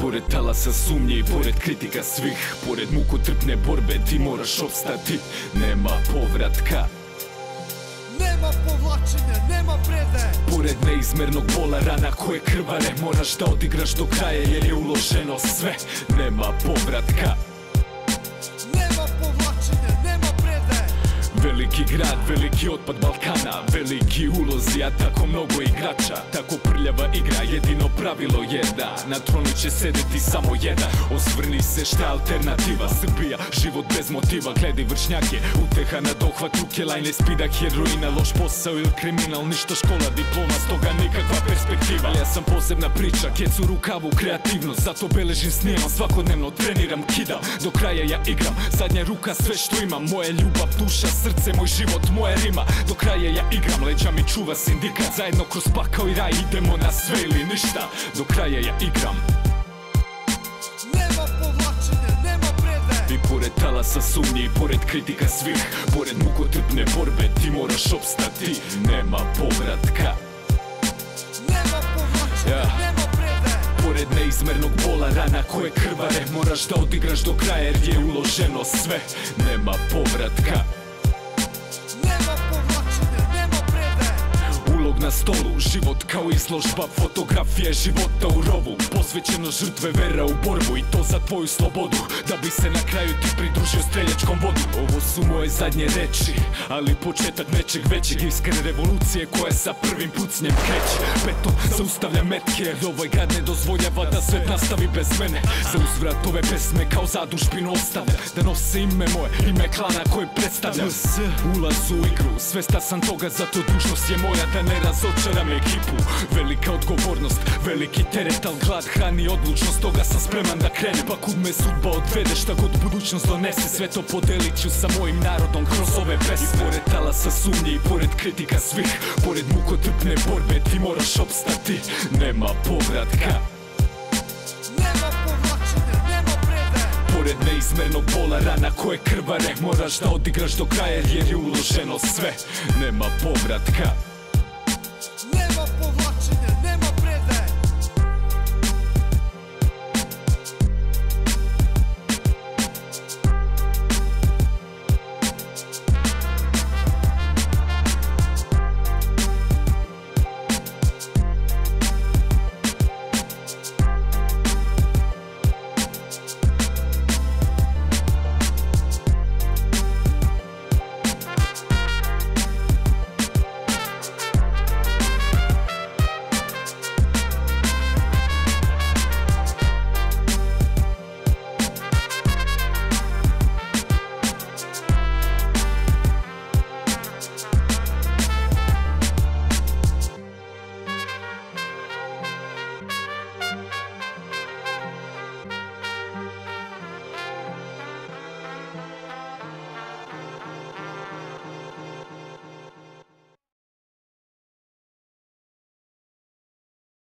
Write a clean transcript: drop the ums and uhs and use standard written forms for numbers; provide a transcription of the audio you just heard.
pored talasa sumnje i pored kritika svih, pored mukotrpne borbe ti moraš opstati. Nema povratka, nema povlačenja, nema predaje. Pored neizmernog bola, rana koje krvare, moraš da odigraš do kraja jer je uloženo sve. Nema povratka, nema povlačenja, nema predaje. veliki grad, veliki otpad Balkana, veliki ulozi, a tako mnogo igrača. Tako prljava igra, jedino pravilo je da na tronu će sedeti samo jedan. Osvrni se, šta je alternativa? Srbija, život bez motiva. Gledaj vršnjake, uteha na dohvat ruke, lajne, spidak, heroina, loš posao ili kriminal. Ništa škola, diploma, stoga nikakva perspektiva. Ja sam posebna priča, kec u rukavu, kreativnost, zato beležim, snimam, svakodnevno treniram, kidam. Do kraja ja igram, zadnja ruka sve što imam. Moja ljubav, duša, srce, moj život, moja rima. Do kraja ja igram, leđa mi čuva sindikat. Zajedno kroz pakao i raj idemo na sve ili ništa. Do kraja ja igram, nema povlačenja, nema predaje. i pored talasa sumnje i pored kritika svih, pored mukotrpne borbe ti moraš opstati. Nema povratka, Nema povlačenja, nema predaje. pored neizmernog bola, rana koje krvare, moraš da odigraš do kraja jer je uloženo sve. Nema povratka, Nema povlačenja, nema predaje. ulog na stolu, život kao izložba, fotografije života u rovu. Posvećeno žrtve, vera u borbu i to za tvoju slobodu, da bi se na kraju ti pridružio streljačkom vodu. Ovo su moje zadnje reči, ali početak nečeg većeg, iskrene revolucije koja sa prvim pucnjem kreće. Beton zaustavlja metke jer ovaj grad ne dozvoljava da svet nastavi bez mene. Za uzvrat ove pesme kao zadužbinu ostavlja, da nose ime moje, ime klana koje predstavljam. Ulaz u igru, svestan sam toga, zato dužnost je moja da ne razočaram ekipu. Velika odgovornost, veliki teret, al glad hrani odlučnost, toga sam spreman da krenem. Pa kud me sudba odvede, šta god budućnost donese, sve to podelit ću sa mojim narodom kroz ove pesme. I pored talasa sumnje i pored kritika svih, pored mukotrpne borbe ti moraš opstati. Nema povratka, Nema povlačenja, nema predaje. pored neizmernog bola, rana koje krvare, moraš da odigraš do kraja jer je uloženo sve. Nema povratka,